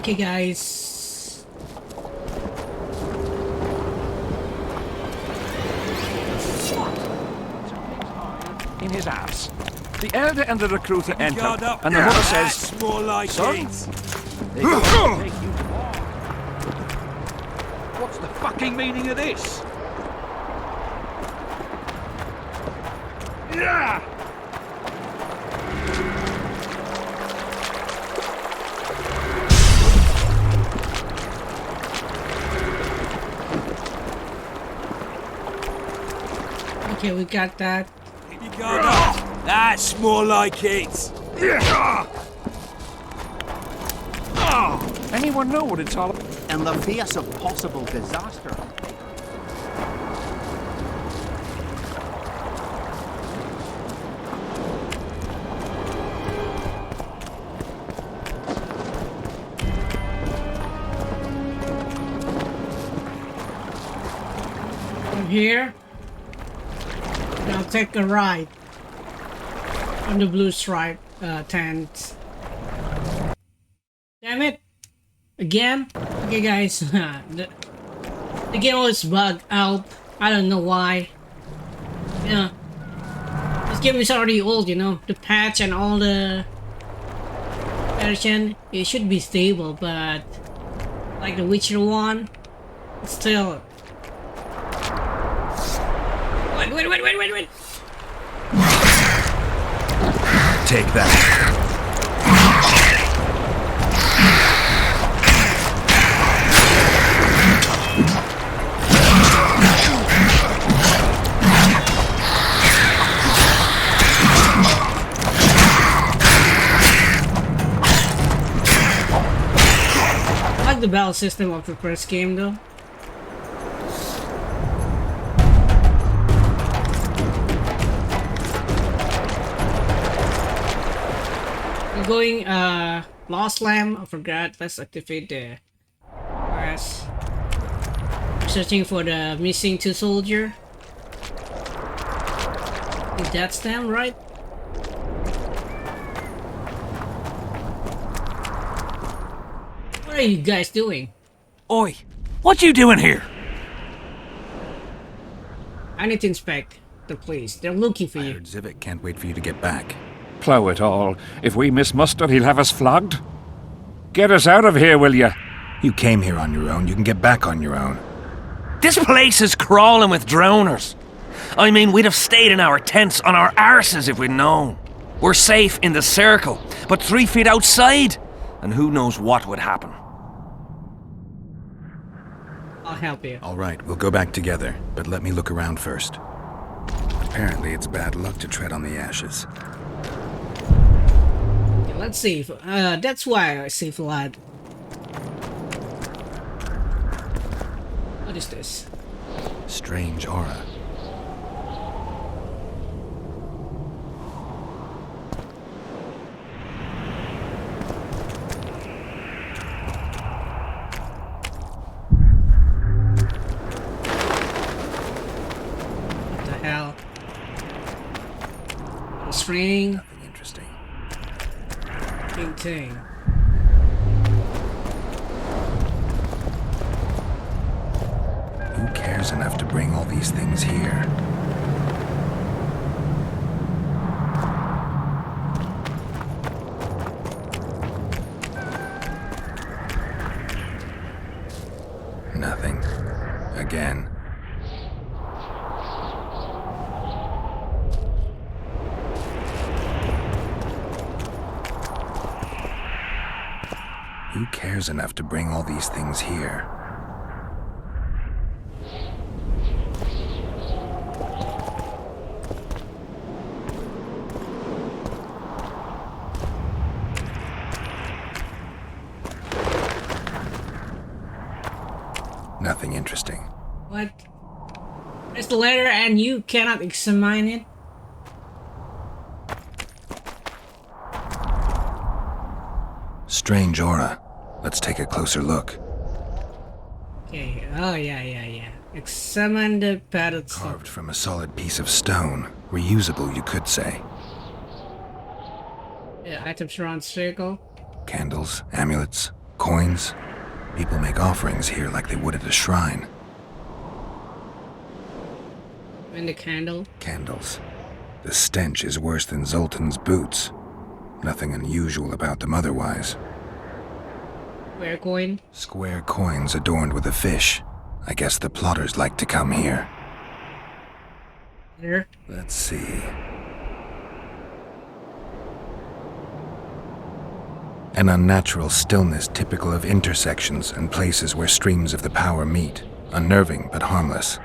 Okay, guys. In his ass. The elder and the recruiter enter, and the mother says, more like "Son, it. they go to take you to war." What's the fucking meaning of this? Yeah! Okay, we got that. You got up. That's more like it. Anyone know what it's all about? In the face of possible disaster. From here, I'll take a ride on the blue stripe tent. Damn it! Again? Okay, guys. the game always bugged out. I don't know why. Yeah. This game is already old, you know. The patch and all the version, it should be stable, but like the Witcher 1, it's still. Wait. Take that. I like the battle system of the first game though. Going Lost Lamb, I forgot. Let's activate the press. Searching for the missing 2 soldier. I think that's them, right? What are you guys doing? Oi, what you doing here? I need to inspect the place. They're looking for I you. heard Zivik can't wait for you to get back. Plough it all. If we miss muster, he'll have us flogged. Get us out of here, will you? You came here on your own. You can get back on your own. This place is crawling with drowners. I mean, we'd have stayed in our tents on our arses if we'd known. We're safe in the circle, but 3 feet outside, and who knows what would happen. I'll help you. All right, we'll go back together, but let me look around first. Apparently, it's bad luck to tread on the ashes. Okay, let's see. That's why I save a lot. What is this? Strange aura. What the hell? It's raining. Nothing interesting. Big thing. Who cares enough to bring all these things here? Nothing. Again. Who cares enough to bring all these things here? Nothing interesting. What? It's the letter and you cannot examine it? Strange aura. Let's take a closer look. Okay, oh yeah. Examine the pedestal. Carved from a solid piece of stone. Reusable, you could say. Yeah, items around circle. Candles, amulets, Coins? People make offerings here like they would at a shrine. And the candle. Candles. The stench is worse than Zoltan's boots. Nothing unusual about them otherwise. Square coin. Square coins adorned with a fish. I guess the plotters like to come here. There. Let's see. An unnatural stillness typical of intersections and places where streams of the power meet. Unnerving but harmless.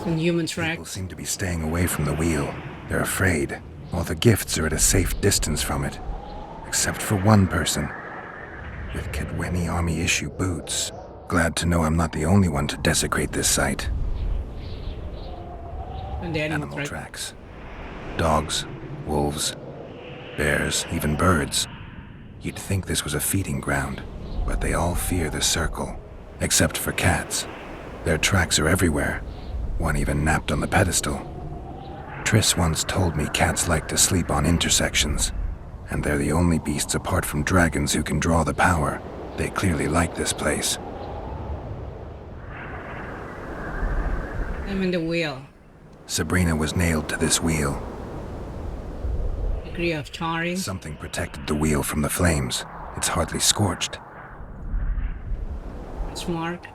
Some human People tracks. seem to be staying away from the wheel. They're afraid. All the gifts are at a safe distance from it. Except for one person. With Kedweni army issue boots. Glad to know I'm not the only one to desecrate this site. And the animal Animal track. tracks. Dogs, wolves, bears, even birds. You'd think this was a feeding ground, but they all fear the circle. Except for cats. Their tracks are everywhere. One even napped on the pedestal. Triss once told me cats like to sleep on intersections. And they're the only beasts apart from dragons who can draw the power. They clearly like this place. I'm in the wheel. Sabrina was nailed to this wheel. Degree of charring. Something protected the wheel from the flames. It's hardly scorched. It's marked.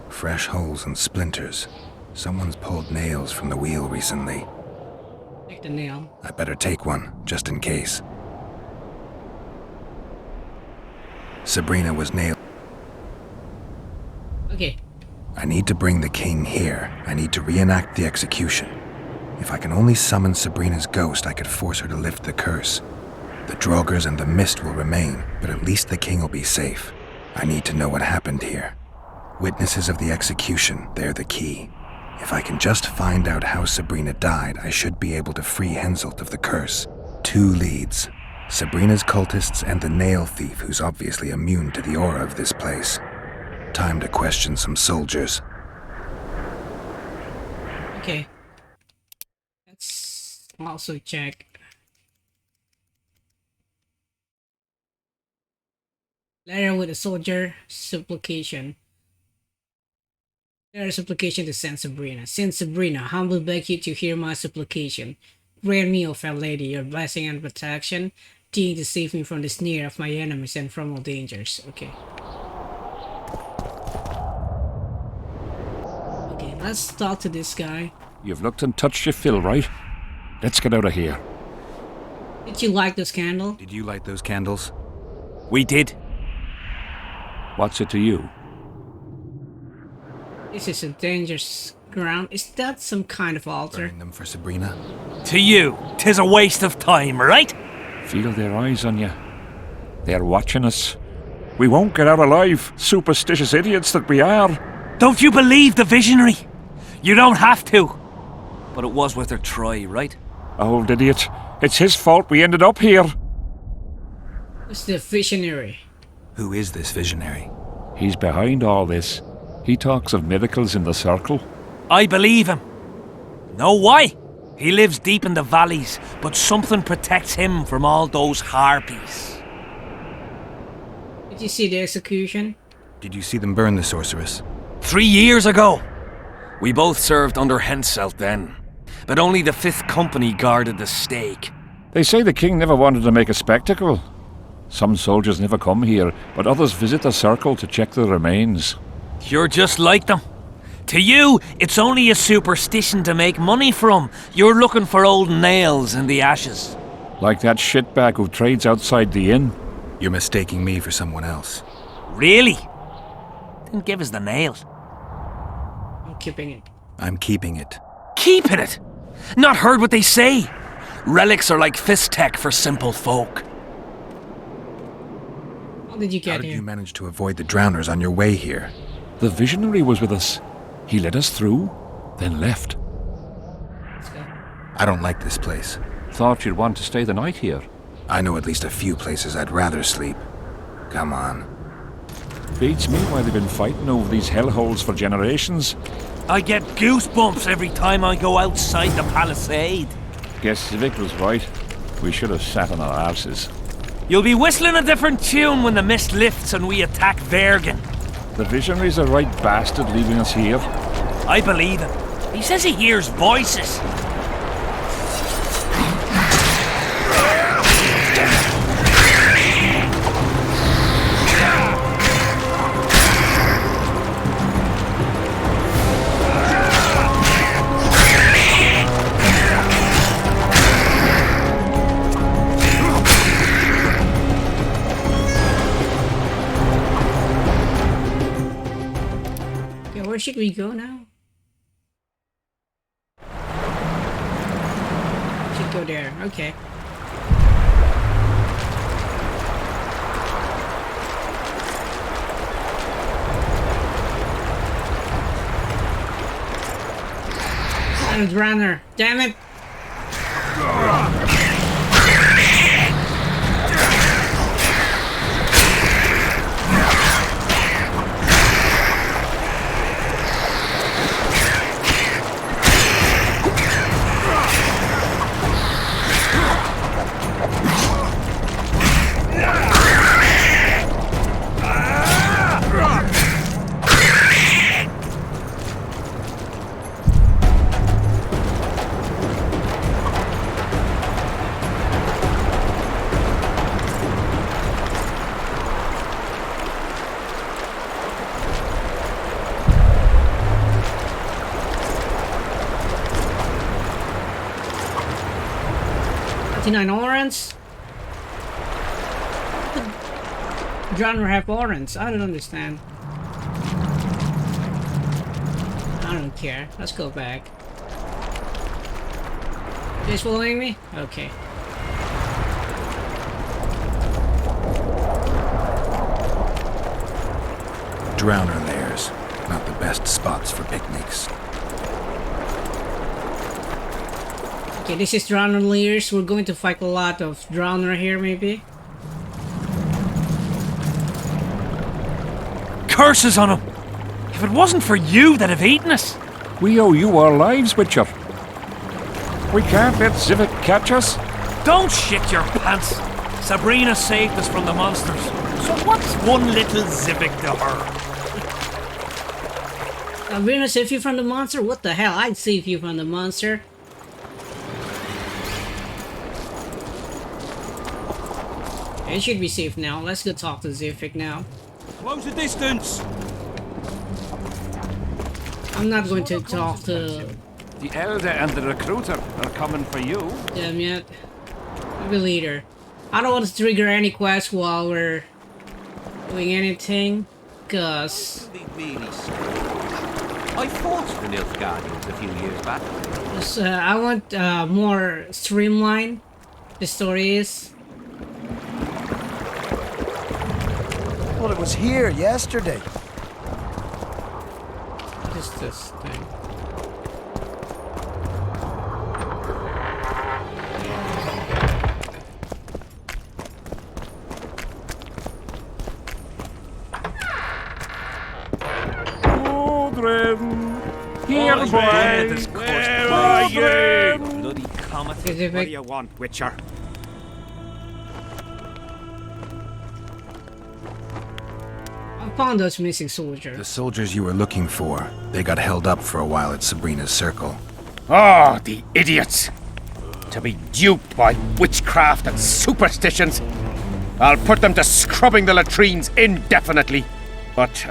Fresh holes and splinters. Someone's pulled nails from the wheel recently. Take the nail. I better take one, just in case. Sabrina was nailed. Okay. I need to bring the king here. I need to reenact the execution. If I can only summon Sabrina's ghost, I could force her to lift the curse. The Draugrs and the mist will remain, but at least the king will be safe. I need to know what happened here. Witnesses of the execution, they're the key. If I can just find out how Sabrina died, I should be able to free Henselt of the curse. 2 leads. Sabrina's cultists and the nail thief who's obviously immune to the aura of this place. Time to question some soldiers. Okay. Let's also check. Letter with a soldier. Supplication. There is supplication to Saint Sabrina. Saint Sabrina, humbly beg you to hear my supplication. Grant me, O fair lady, your blessing and protection, deign to save me from the snare of my enemies and from all dangers. Okay. Okay, let's talk to this guy. You've looked and touched your fill, right? Let's get out of here. Did you like this candle? Did you light those candles? We did. What's it to you? This is a dangerous ground. Is that some kind of altar? Burning them for Sabrina? To you, 'tis a waste of time, right? Feel their eyes on you. They're watching us. We won't get out alive, superstitious idiots that we are. Don't you believe the visionary? You don't have to. But it was worth a try, right? Old idiot. It's his fault we ended up here. Who's the visionary? Who is this visionary? He's behind all this. He talks of miracles in the circle. I believe him. Know why? He lives deep in the valleys, but something protects him from all those harpies. Did you see the execution? Did you see them burn the sorceress? 3 years ago. We both served under Henselt then, but only the 5th Company guarded the stake. They say the king never wanted to make a spectacle. Some soldiers never come here, but others visit the circle to check the remains. You're just like them. To you, it's only a superstition to make money from. You're looking for old nails in the ashes. Like that shitbag who trades outside the inn. You're mistaking me for someone else. Really? Then give us the nail. I'm keeping it. I'm keeping it. Keeping it? Not heard what they say. Relics are like fist tech for simple folk. How did you How get did here? you manage to avoid the drowners on your way here? The visionary was with us. He led us through, then left. Let's go. I don't like this place. Thought you'd want to stay the night here. I know at least a few places I'd rather sleep. Come on. Beats me why they've been fighting over these hellholes for generations. I get goosebumps every time I go outside the palisade. Guess Civic was right. We should have sat on our arses. You'll be whistling a different tune when the mist lifts and we attack Vergen. The visionary's a right bastard leaving us here. I believe him. He says he hears voices. Okay, where should we go now? Should go there. Okay. Runner. Damn it. Orange? Genre have orange. I don't understand. I don't care. Let's go back. Just following me? Okay. Drowner lairs. Not the best spots for picnics. Okay, this is Drowner Layers. We're going to fight a lot of Drowner here, maybe. Curses on him! If it wasn't for you that have eaten us! We owe you our lives, Witcher. We can't let Civic catch us. Don't shit your pants! Sabrina saved us from the monsters. So what's one little Civic to her? Sabrina saved you from the monster? What the hell? I'd save you from the monster. It should be safe now. Let's go talk to Zephyr now. Close the distance! I'm not going to talk to The Elder and the Recruiter are coming for you. them yet. I'm the leader. I don't want to trigger any quests while we're doing anything, cause I fought the Nilfgaardians a few years back. I want more streamlined the story is. Well, it was here yesterday. What is this thing? Children, here, boys. Where are you? Bloody comet. Specific. What do you want, Witcher? I found those missing soldiers. The soldiers you were looking for, they got held up for a while at Sabrina's circle. Ah, the idiots! To be duped by witchcraft and superstitions. I'll put them to scrubbing the latrines indefinitely. But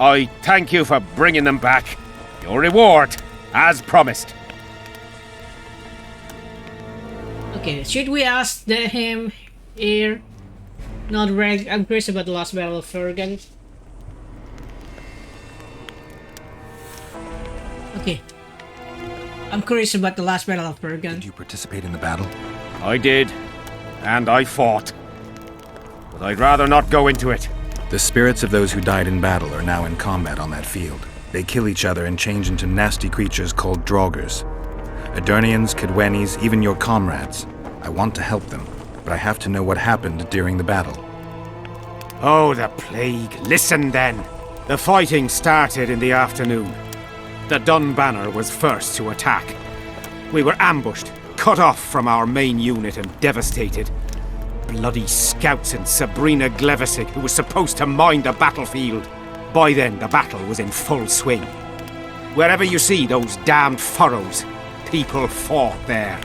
I thank you for bringing them back. Your reward, as promised. Okay, should we ask him here? Not Reg. I'm curious about the last battle of Fergan. Okay. I'm curious about the last battle of Fergan. Did you participate in the battle? I did, and I fought. But I'd rather not go into it. The spirits of those who died in battle are now in combat on that field. They kill each other and change into nasty creatures called Draugrs. Adernians, Cadwenis, even your comrades. I want to help them, but I have to know what happened during the battle. Oh, the plague. Listen then. The fighting started in the afternoon. The Dun Banner was first to attack. We were ambushed, cut off from our main unit and devastated. Bloody scouts and Sabrina Glevisic, who was supposed to mind the battlefield. By then, the battle was in full swing. Wherever you see those damned furrows, people fought there.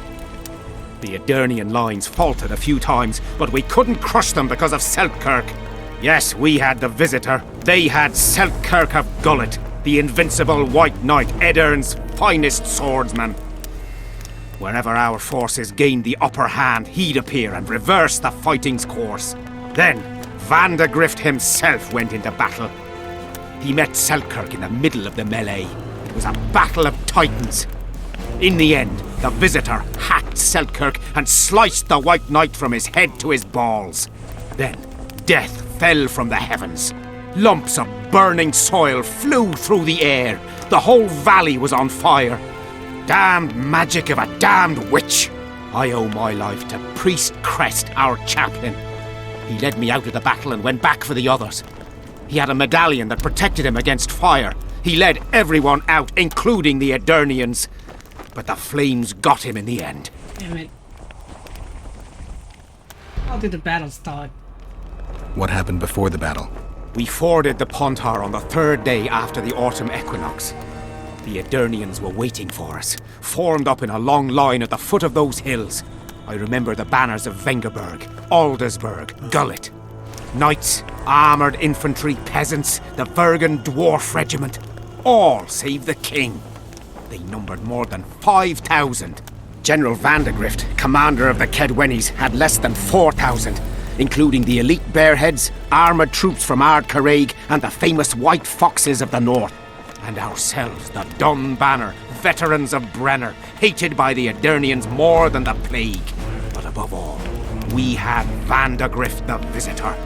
The Edirnian lines faltered a few times, but we couldn't crush them because of Selkirk. Yes, we had the Visitor. They had Selkirk of Gullet, the invincible White Knight, Edirn's finest swordsman. Wherever our forces gained the upper hand, he'd appear and reverse the fighting's course. Then, Vandegrift himself went into battle. He met Selkirk in the middle of the melee. It was a battle of titans. In the end, the Visitor hacked Selkirk and sliced the White Knight from his head to his balls. Then, death fell from the heavens. Lumps of burning soil flew through the air. The whole valley was on fire. Damned magic of a damned witch. I owe my life to Priest Crest, our chaplain. He led me out of the battle and went back for the others. He had a medallion that protected him against fire. He led everyone out, including the Edirnians. But the flames got him in the end. Damn it. How did the battle start? What happened before the battle? We forded the Pontar on the third day after the autumn equinox. The Edirnians were waiting for us, formed up in a long line at the foot of those hills. I remember the banners of Vengerberg, Aldersburg, Gullet. Knights, armoured infantry, peasants, the Vergen Dwarf Regiment. All save the king. They numbered more than 5,000. General Vandegrift, commander of the Kedwennies, had less than 4,000, including the elite Bearheads, armoured troops from Ard Caraig, and the famous White Foxes of the North. And ourselves, the Dun Banner, veterans of Brenner, hated by the Edirnians more than the plague. But above all, we had Vandegrift the Visitor.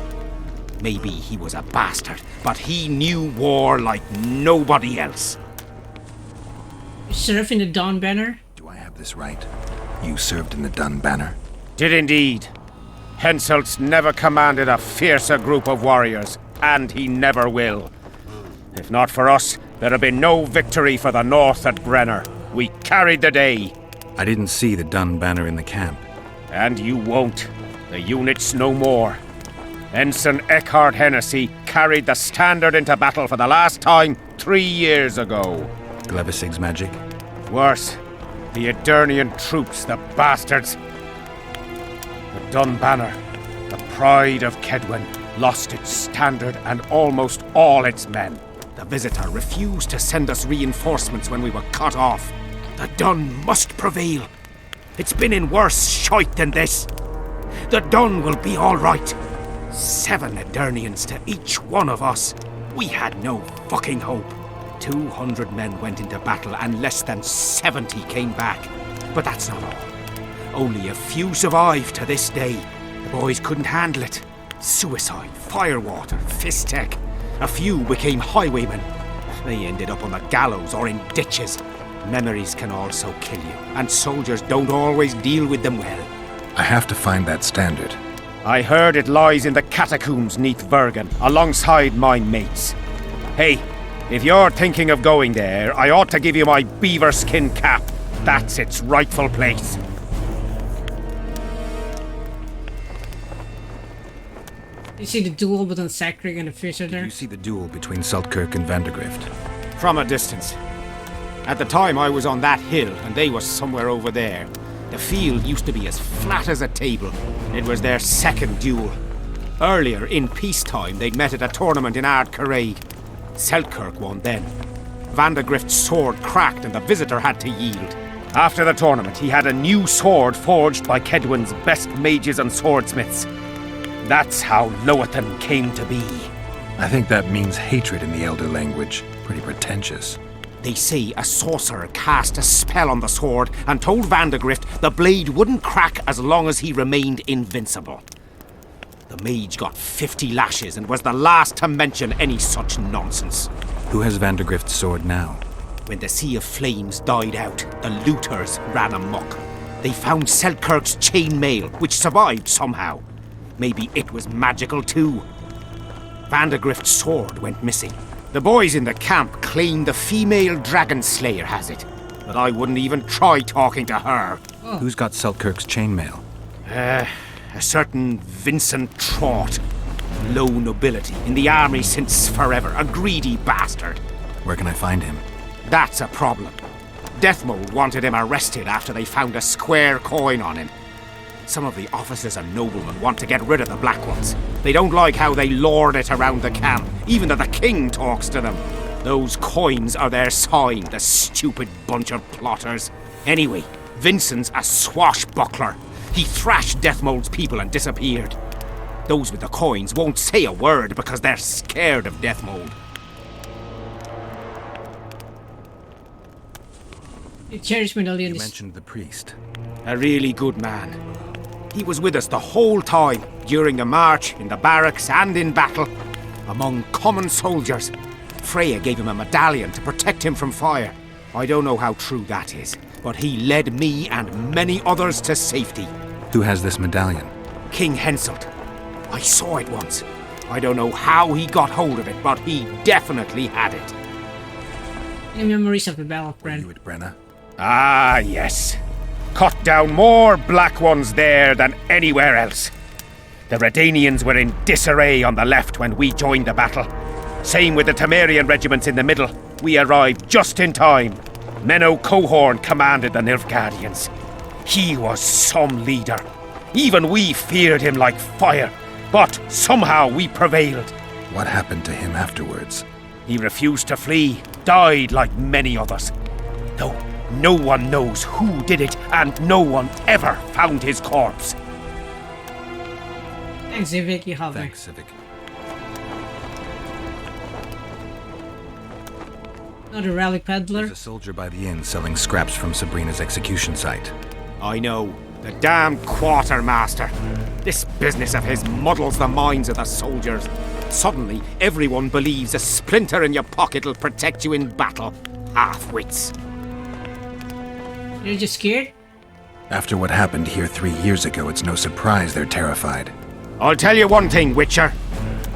Maybe he was a bastard, but he knew war like nobody else. You serve in the Dawn Banner? Do I have this right? You served in the Dun Banner? Did indeed. Henselt's never commanded a fiercer group of warriors, and he never will. If not for us, there'd have been no victory for the North at Brenner. We carried the day. I didn't see the Dun Banner in the camp. And you won't. The unit's no more. Ensign Eckhard Hennessy carried the standard into battle for the last time 3 years ago. Glevisig's magic? Worse. The Edirnian troops, the bastards. The Dun Banner, the pride of Kedwen, lost its standard and almost all its men. The Visitor refused to send us reinforcements when we were cut off. The Dun must prevail. It's been in worse shite than this. The Dun will be all right. 7 Edirnians to each one of us. We had no fucking hope. 200 men went into battle and less than 70 came back. But that's not all. Only a few survived to this day. The boys couldn't handle it. Suicide, firewater, fistek. A few became highwaymen. They ended up on the gallows or in ditches. Memories can also kill you, and soldiers don't always deal with them well. I have to find that standard. I heard it lies in the catacombs neath Vergen, alongside my mates. Hey, if you're thinking of going there, I ought to give you my beaver skin cap. That's its rightful place. You see the duel between Sakrig and the Visitor? You see the duel between Selkirk and Vandegrift? From a distance. At the time I was on that hill, and they were somewhere over there. The field used to be as flat as a table. It was their second duel. Earlier, in peacetime, they'd met at a tournament in Ard Caraig. Selkirk won then. Vandegrift's sword cracked and the Visitor had to yield. After the tournament, he had a new sword forged by Kedwen's best mages and swordsmiths. That's how Loathan came to be. I think that means hatred in the Elder language. Pretty pretentious. They say a sorcerer cast a spell on the sword and told Vandegrift the blade wouldn't crack as long as he remained invincible. The mage got 50 lashes and was the last to mention any such nonsense. Who has Vandegrift's sword now? When the Sea of Flames died out, the looters ran amok. They found Selkirk's chainmail, which survived somehow. Maybe it was magical too. Vandegrift's sword went missing. The boys in the camp claim the female dragon slayer has it. but I wouldn't even try talking to her. Who's got Selkirk's chainmail? A certain Vincent Trott. Low nobility, in the army since forever, a greedy bastard. Where can I find him? That's a problem. Deathmold wanted him arrested after they found a square coin on him. Some of the officers and noblemen want to get rid of the black ones. They don't like how they lord it around the camp, even though the king talks to them. Those coins are their sign, the stupid bunch of plotters. Anyway, Vincent's a swashbuckler. He thrashed Deathmold's people and disappeared. Those with the coins won't say a word because they're scared of Deathmold. The cherished medallion You is... mentioned the priest. A really good man. He was with us the whole time, during the march, in the barracks and in battle, among common soldiers. Freya gave him a medallion to protect him from fire. I don't know how true that is, but he led me and many others to safety. Who has this medallion? King Henselt. I saw it once. I don't know how he got hold of it, but he definitely had it. Any memories of the Battle of Were Ren? you at Brenna? Ah, yes. Cut down more black ones there than anywhere else. The Redanians were in disarray on the left when we joined the battle. Same with the Temerian regiments in the middle. We arrived just in time. Menno Cohorn commanded the Nilfgaardians. He was some leader. Even we feared him like fire. But somehow we prevailed. What happened to him afterwards? He refused to flee, died like many others. Though no one knows who did it, and no one ever found his corpse. Thanks, Civic, you have Thanks, Civic. another relic peddler. There's a soldier by the inn selling scraps from Sabrina's execution site. I know. The damn quartermaster. This business of his muddles the minds of the soldiers. Suddenly, everyone believes a splinter in your pocket'll protect you in battle. Half-wits. You're just scared? After what happened here 3 years ago, it's no surprise they're terrified. I'll tell you one thing, Witcher.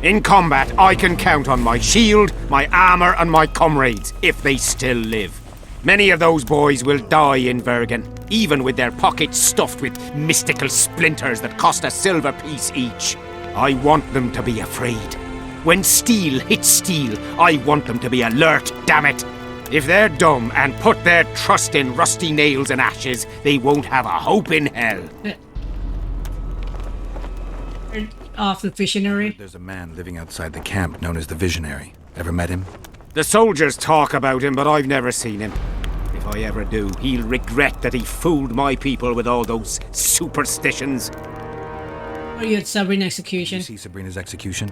In combat, I can count on my shield, my armor, and my comrades, if they still live. Many of those boys will die in Vergen, even with their pockets stuffed with mystical splinters that cost a silver piece each. I want them to be afraid. When steel hits steel, I want them to be alert, damn it. If they're dumb and put their trust in rusty nails and ashes, they won't have a hope in hell. Off the visionary. There's a man living outside the camp known as the Visionary. Ever met him? The soldiers talk about him, but I've never seen him. If I ever do, he'll regret that he fooled my people with all those superstitions. Are you at Sabrina execution? Did you see Sabrina's execution?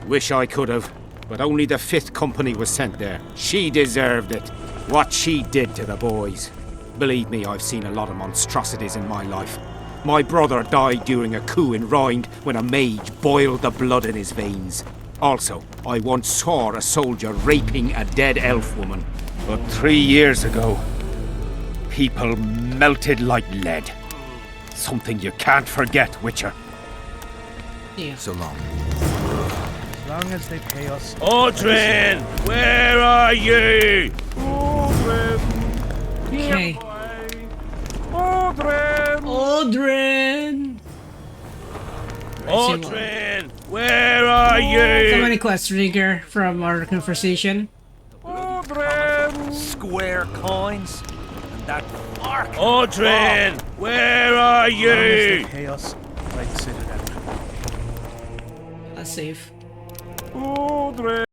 Wish I could have, but only the 5th Company was sent there. She deserved it. What she did to the boys. Believe me, I've seen a lot of monstrosities in my life. My brother died during a coup in Rind when a mage boiled the blood in his veins. Also, I once saw a soldier raping a dead elf woman. But 3 years ago, people melted like lead. Something you can't forget, Witcher. Yeah. So long. As long as they pay us. Audrin, where are you? Okay. Audrin! Audrin! Audrin, where are So you? many quests trigger from our conversation. Audrin! Square coins. And that arc. Audrin, where are As long as they you? pay us, I'd sit it out. Let's save. Audrin!